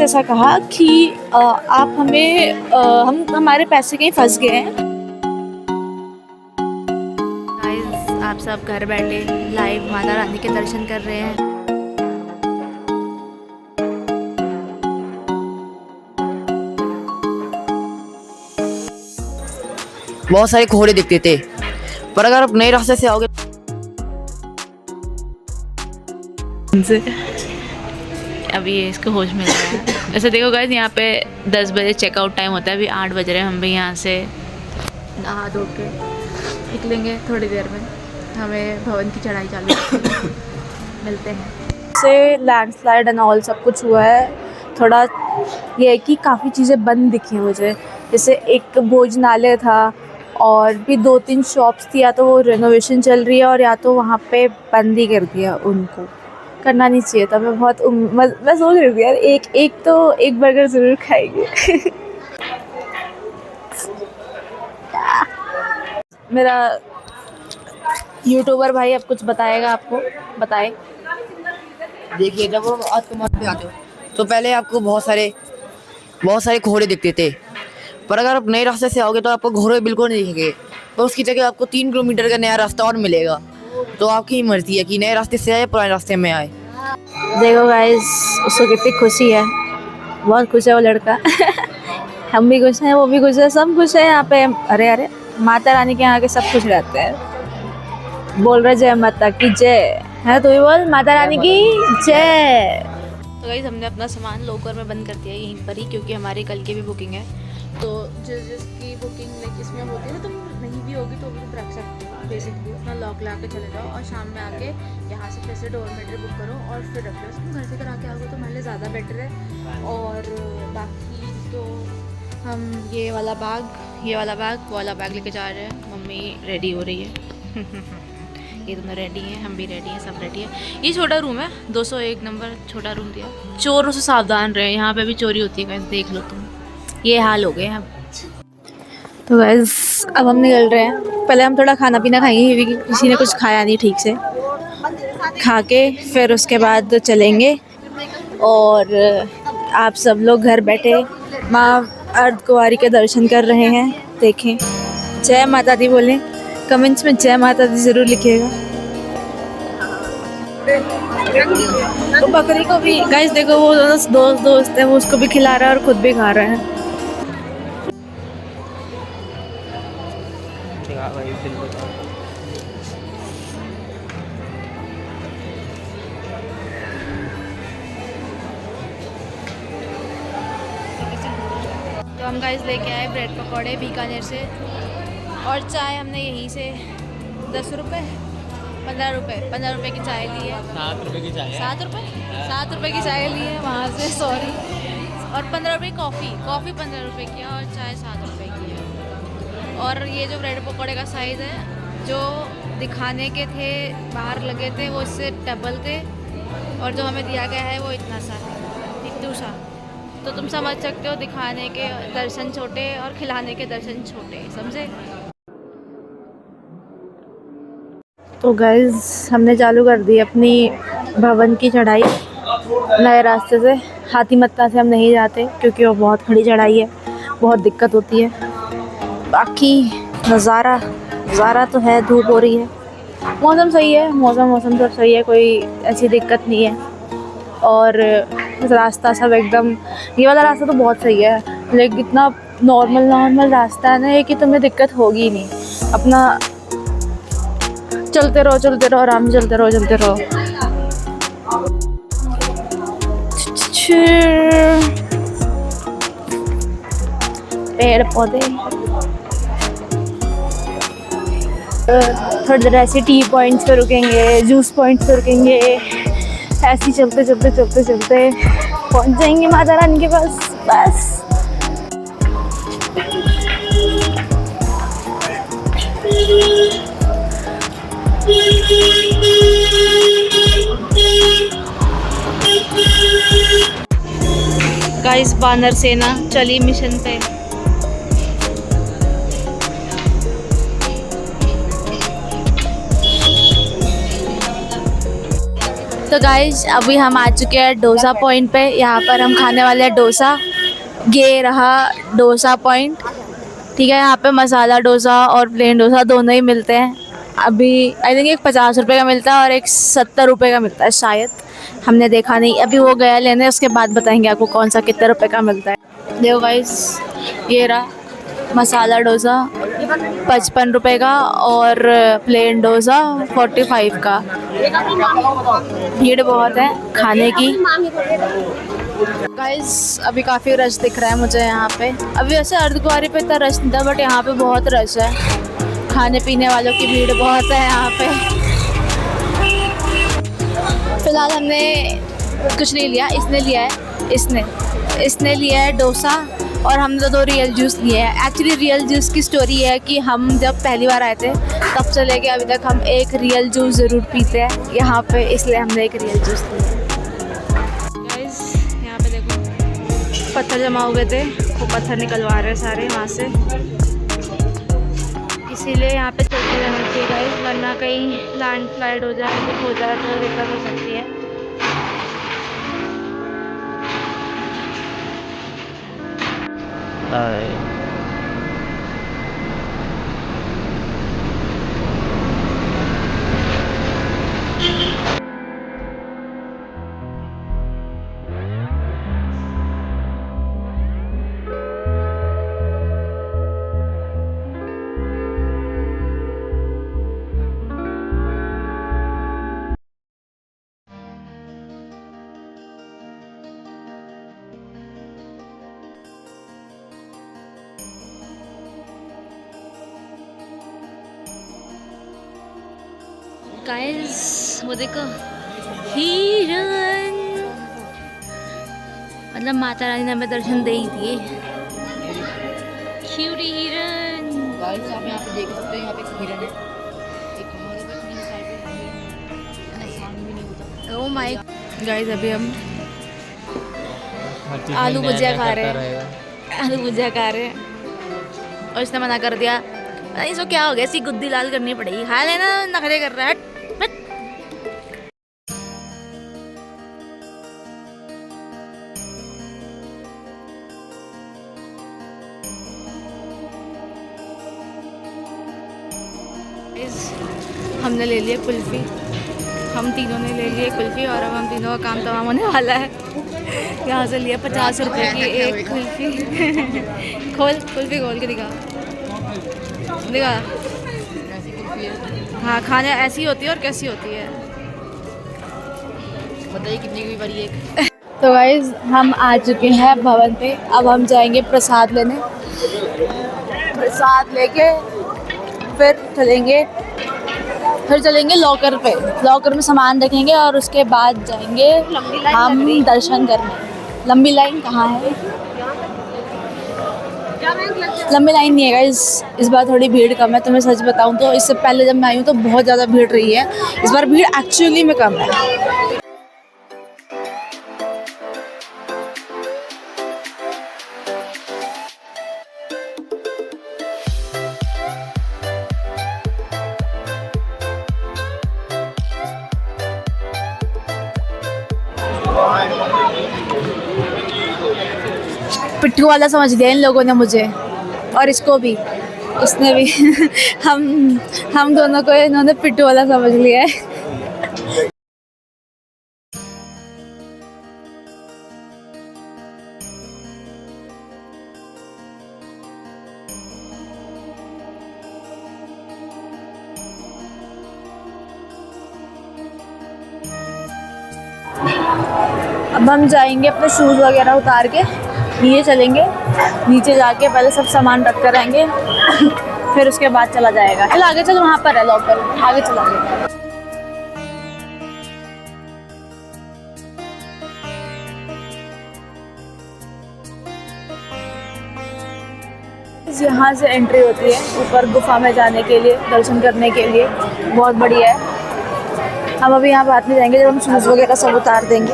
ऐसा कहा कि आप हमें हम हमारे पैसे कहीं फंस गए हैं। गाइस, आप सब घर बैठे लाइव माता रानी के दर्शन कर रहे हैं। बहुत सारे कोहरे दिखते थे, पर अगर आप नए रास्ते से आओगे अभी ये इसको होश मिल रहा है। वैसे देखो गाइस, यहाँ पे 10 बजे चेकआउट टाइम होता है, अभी 8 बज रहे हैं। हम भी यहाँ से नहा धो के निकलेंगे थोड़ी देर में। हमें भवन की चढ़ाई चालू है। मिलते हैं। से लैंडस्लाइड एंड ऑल सब कुछ हुआ है। थोड़ा ये है कि काफ़ी चीज़ें बंद दिखी मुझे, जैसे एक भोजनालय था और भी 2-3 शॉप्स थी, या तो वो रेनोवेशन चल रही है और या तो वहाँ पे बंद ही कर दिया। उनको करना नहीं चाहिए था। मैं बहुत मैं सोच रही थी यार एक बर्गर ज़रूर खाएंगे। मेरा यूट्यूबर भाई अब कुछ बताएगा, आपको बताए। देखिए, जब आज तुम पे आते हो तो पहले आपको बहुत सारे कोहरे दिखते थे, पर अगर आप नए रास्ते से आओगे तो आपको कोहरे बिल्कुल नहीं दिखेंगे। तो उसकी जगह आपको 3 किलोमीटर का नया रास्ता और मिलेगा। तो आपकी मर्जी है कि नए रास्ते से आए या पुराने रास्ते में आए। देखो गाइस, उसको कितनी खुशी है, बहुत खुश है वो लड़का। हम भी खुश हैं, वो भी खुश है, सब खुश है यहाँ पे। अरे अरे, माता रानी के यहाँ के सब खुश रहते हैं। बोल रहे जय माता की जय है, तो भी बोल माता रानी की जय। तो गाइस, हमने अपना सामान लॉकर में बंद कर दिया यहीं पर ही, क्योंकि हमारी कल की भी बुकिंग है। तो जिसकी बुकिंग लाइक इसमें होती है ना, तुम नहीं भी होगी तो भी तुम रख सकते हो। बेसिकली अपना लॉक ला के चले जाओ और शाम में आके यहाँ से फिर से डोरमेट्री बुक करो और फिर रख लो। तुम घर से करा के आओगे तो मेरे लिए ज़्यादा बेटर है। और बाकी तो हम ये वाला बैग वो वाला बैग लेके जा रहे हैं। मम्मी रेडी हो रही है। ये दोनों रेडी हैं, हम भी रेडी हैं, सब रेडी है। ये छोटा रूम है, 201 नंबर छोटा रूम दिया। चोरों से सावधान रहे, यहाँ पे भी चोरी होती है। देख लो तुम, ये हाल हो गए अब। तो गाइस, अब हम निकल रहे हैं। पहले हम थोड़ा खाना पीना खाएंगे, क्योंकि किसी ने कुछ खाया नहीं ठीक से। खा के फिर उसके बाद चलेंगे। और आप सब लोग घर बैठे माँ अर्धकुंवारी के दर्शन कर रहे हैं। देखें, जय माता दी बोलें, कमेंट्स में जय माता दी ज़रूर लिखिएगा। तो बकरी को भी गाइस देखो, वो दोस्त है, वो उसको भी खिला रहा है और खुद भी खा रहा है। तो हम गाइस लेके आए ब्रेड पकौड़े बीकानेर से, और चाय हमने यहीं से 10 रुपये 15 रुपये की चाय ली है। 7 रुपये की चाय 7 रुपये की चाय ली है वहाँ से, सॉरी। और 15 रुपये कॉफ़ी 15 रुपये की है और चाय 7 रुपये की है। और ये जो ब्रेड पकौड़े का साइज़ है, जो दिखाने के थे बाहर लगे थे, वो इससे डबल थे, और जो हमें दिया गया है वो इतना सा है, इतना सा। तो तुम समझ सकते हो, दिखाने के दर्शन छोटे और खिलाने के दर्शन छोटे, समझे। तो गाइस, हमने चालू कर दी अपनी भवन की चढ़ाई नए रास्ते से। हाथीमत्ता से हम नहीं जाते, क्योंकि वो बहुत खड़ी चढ़ाई है, बहुत दिक्कत होती है। बाकी नज़ारा तो है, धूप हो रही है, मौसम सही है, मौसम सब सही है, कोई ऐसी दिक्कत नहीं है। और रास्ता सब एकदम, ये वाला रास्ता तो बहुत सही है, लेकिन इतना नॉर्मल रास्ता है ना ये, कि तुम्हें दिक्कत होगी ही नहीं। अपना चलते रहो, आराम से चलते रहो। पेड़ पौधे, थोड़ी देर ऐसे टी पॉइंट्स पे रुकेंगे, जूस पॉइंट्स पे रुकेंगे। ऐसे चलते पहुंच जाएंगे माता रानी के पास, बस। गाइस, बानर सेना चली मिशन पे। तो गाइज अभी हम आ चुके हैं डोसा पॉइंट पे। यहाँ पर हम खाने वाले हैं डोसा। ये रहा डोसा पॉइंट, ठीक है। यहाँ पे मसाला डोसा और प्लेन डोसा दोनों ही मिलते हैं। अभी आई थिंक एक 50 रुपये का मिलता है और एक 70 रुपये का मिलता है शायद, हमने देखा नहीं। अभी वो गया लेने, उसके बाद बताएंगे आपको कौन सा कितने रुपए का मिलता है। देखो गाइस, ये रहा मसाला डोसा 55 रुपये का और प्लेन डोसा 45 का। भीड़ बहुत है खाने की। गाइस अभी काफ़ी रश दिख रहा है मुझे यहाँ पे। अभी वैसे अर्धकुंवारी पे इतना रश नहीं था, बट यहाँ पे बहुत रश है। खाने पीने वालों की भीड़ बहुत है यहाँ पे। फ़िलहाल हमने कुछ नहीं लिया, इसने लिया है, इसने लिया है डोसा और हमने तो 2 रियल जूस लिए हैं। एक्चुअली रियल जूस की स्टोरी है कि हम जब पहली बार आए थे तब से लेके अभी तक हम एक रियल जूस ज़रूर पीते हैं यहाँ पे, इसलिए हमने एक रियल जूस लिया। गाइस यहाँ पे देखो पत्थर जमा हुए थे, वो पत्थर निकलवा रहे हैं सारे वहाँ से, इसीलिए यहाँ पे चलते रहना चाहिए गाइस, वरना कहीं लैंडस्लाइड हो जाए, कुछ हो जाए तो दिक्कत हो सकती है। गाइस वो देखो हिरन, मतलब माता रानी ने हमें दर्शन दे ही दिए। क्यूटी हिरन। गाइस आप यहाँ पे देख सकते हैं, यहाँ पे एक हिरन है, एक हमारे पास नहीं साइड पे आसान भी नहीं होता। ओह माय गाइस अभी हम आलू भुजिया खा रहे हैं, आलू भुजिया खा रहे हैं और इसने मना कर दिया। इसको क्या हो गया, ऐसी गुद्दी लाल करनी पड़ेगी, खा लेना, नखरे कर रहा है। हमने ले लिया कुल्फ़ी, हम तीनों ने ले लिए कुल्फ़ी और अब हम तीनों का काम तमाम होने वाला है। यहाँ से लिया 50 रुपये की एक कुल्फ़ी। खोल कुल्फ़ी, खोल के दिखा। हाँ खाने ऐसी होती है और कैसी होती है बताइए कितने की बारी एक। तो गाइस हम आ चुके हैं भवन पे, अब हम जाएंगे प्रसाद लेने। प्रसाद लेके फिर चलेंगे लॉकर पे, लॉकर में सामान रखेंगे और उसके बाद जाएंगे हम दर्शन करने। लंबी लाइन कहाँ है? लंबी लाइन नहीं है गाइस, इस बार थोड़ी भीड़ कम है। तो मैं सच बताऊं तो इससे पहले जब मैं आई हूँ तो बहुत ज़्यादा भीड़ रही है, इस बार भीड़ एक्चुअली में कम है। पिट्ठू वाला समझ लिया इन लोगों ने मुझे, और इसको भी, इसने भी। हम दोनों को इन्होंने पिट्ठू वाला समझ लिया है। अब हम जाएंगे अपने शूज़ वगैरह उतार के नीचे चलेंगे, नीचे जाके पहले सब सामान रख कर आएंगे, फिर उसके बाद चला जाएगा। चल आगे चल, वहाँ पर है लॉकर, आगे चलाएंगे। यहाँ से एंट्री होती है ऊपर गुफा में जाने के लिए, दर्शन करने के लिए, बहुत बढ़िया है। हम अभी यहाँ बाद में जाएंगे जब हम शूज़ वगैरह सब उतार देंगे।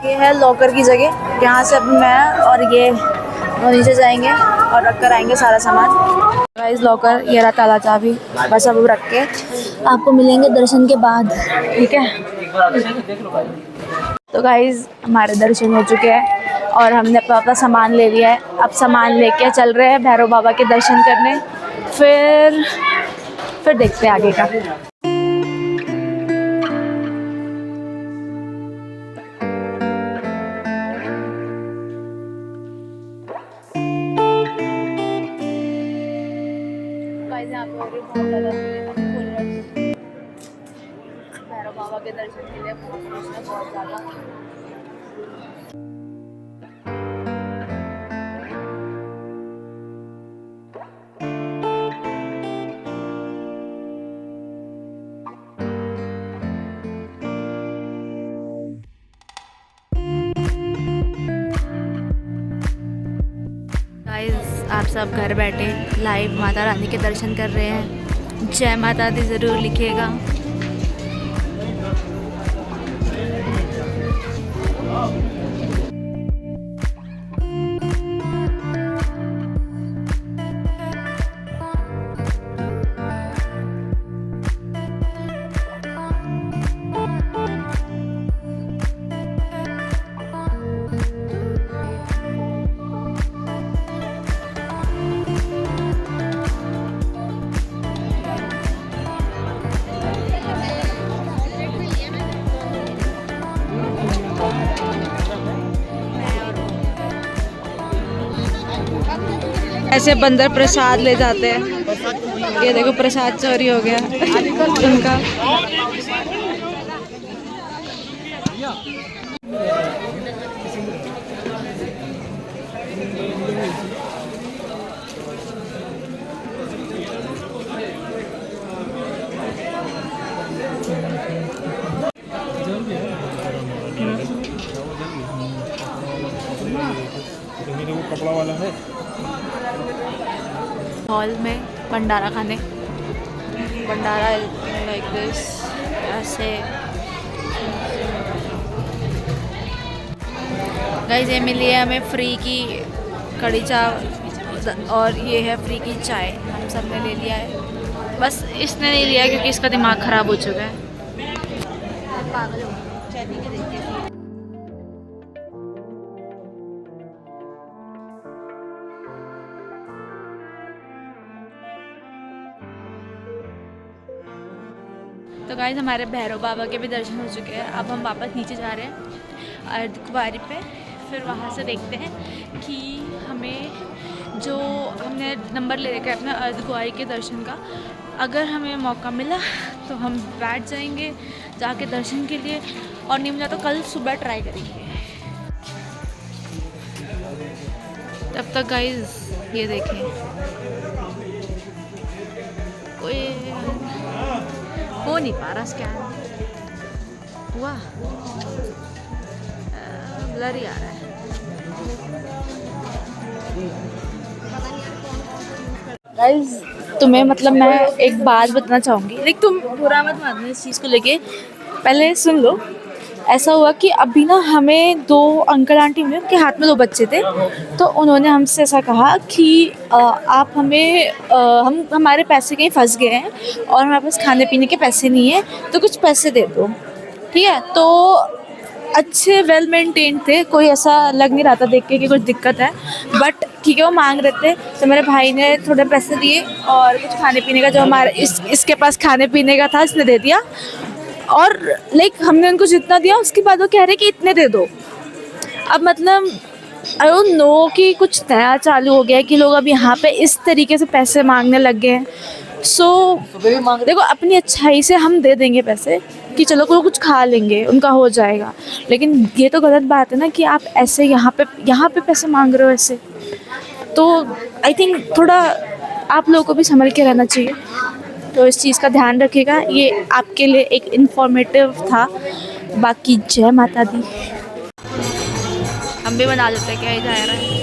ये है लॉकर की जगह, यहाँ से अभी मैं और ये नीचे जाएंगे और रख कर आएंगे सारा सामान। गाइस लॉकर, ये रहा ताला चाबी, बस अब रख के आपको मिलेंगे दर्शन के बाद, ठीक है। तो गाइज हमारे दर्शन हो चुके हैं और हमने अपना सामान ले लिया है। अब सामान लेके चल रहे हैं भैरव बाबा के दर्शन करने, फिर देखते हैं आगे का। यहाँ पे और भी बहुत ज़्यादा भैरव बाबा के दर्शन के लिए बहुत ज़्यादा। आप सब घर बैठे लाइव माता रानी के दर्शन कर रहे हैं। जय माता दी ज़रूर लिखिएगा। ऐसे बंदर प्रसाद ले जाते हैं। ये देखो प्रसाद चोरी हो गया उनका। कपड़ा वाला है हॉल में भंडारा खाने। भंडारा लाइक दिस ऐसे। गाइस ये मिली है हमें फ्री की कड़ी चावल और ये है फ्री की चाय। हम सब ने ले लिया है, बस इसने नहीं लिया क्योंकि इसका दिमाग ख़राब हो चुका है। पागल हो तो गाइस हमारे भैरव बाबा के भी दर्शन हो चुके हैं। अब हम वापस नीचे जा रहे हैं अर्धकुंवारी पे। फिर वहाँ से देखते हैं कि हमें जो हमने नंबर ले रखा है अपना अर्धकुंवारी के दर्शन का, अगर हमें मौका मिला तो हम बैठ जाएंगे जाके दर्शन के लिए, और नहीं मिला तो कल सुबह ट्राई करेंगे। तब तक गाइस ये देखें कोई हो नहीं पा रहा स्कैन हुआ, ब्लर ही आ रहा है। गाइस तुम्हें मतलब मैं एक बात बताना चाहूँगी, लेकिन तुम बुरा मत मानना इस चीज़ को लेके, पहले सुन लो। ऐसा हुआ कि अभी ना हमें 2 अंकल आंटी मिले, उनके हाथ में 2 बच्चे थे। तो उन्होंने हमसे ऐसा कहा कि आप हमें हम हमारे पैसे कहीं फंस गए हैं और हमारे पास खाने पीने के पैसे नहीं हैं, तो कुछ पैसे दे दो। ठीक है, तो अच्छे वेल मेंटेन थे, कोई ऐसा लग नहीं रहा था देख के कि कुछ दिक्कत है। बट ठीक है, वो मांग रहे थे तो मेरे भाई ने थोड़े पैसे दिए और कुछ खाने पीने का जो हमारे इसके पास खाने पीने का था इसने दे दिया। और लाइक हमने उनको जितना दिया उसके बाद वो कह रहे कि इतने दे दो। अब मतलब आई डोंट नो कि कुछ नया चालू हो गया है कि लोग अब यहाँ पे इस तरीके से पैसे मांगने लग गए हैं। सो देखो अपनी अच्छाई से हम दे देंगे पैसे कि चलो कोई कुछ खा लेंगे, उनका हो जाएगा, लेकिन ये तो गलत बात है ना कि आप ऐसे यहाँ पे पैसे मांग रहे हो ऐसे। तो आई थिंक थोड़ा आप लोगों को भी संभल के रहना चाहिए, तो इस चीज़ का ध्यान रखिएगा। ये आपके लिए एक इन्फॉर्मेटिव था। बाकी जय माता दी। हम भी बना लेते हैं, क्या ही जा रहा है।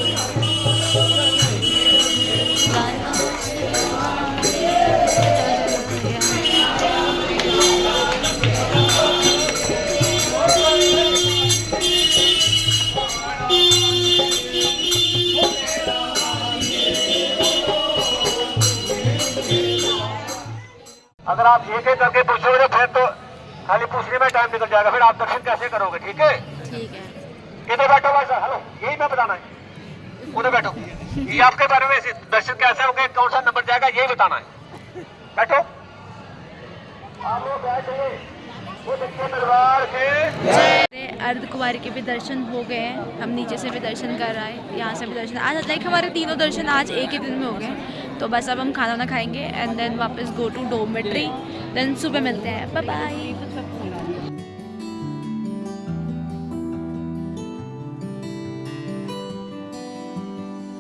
अगर आप एक एक करके पूछोगे फिर तो खाली पूछने में टाइम निकल जाएगा, फिर आप दर्शन कैसे करोगे? ठीक है, ठीक है। इधर बैठो भाई साहब। हेलो, यही मैं बताना है, उधर बैठो। ये आपके बारे में दर्शन कैसे होंगे, कौन सा नंबर जाएगा, यही बताना है। बैठो, आप लोग बैठे, वो देखिए दरबार के अर्ध कुमारी के भी दर्शन हो गए हैं, हम नीचे से भी दर्शन कर रहे हैं, यहाँ से भी दर्शन। आज लाइक हमारे तीनों दर्शन आज एक ही दिन में हो गए। तो बस अब हम खाना वाना खाएंगे एंड देन वापस गो टू डोमेट्री, देन सुबह मिलते हैं। Bye bye.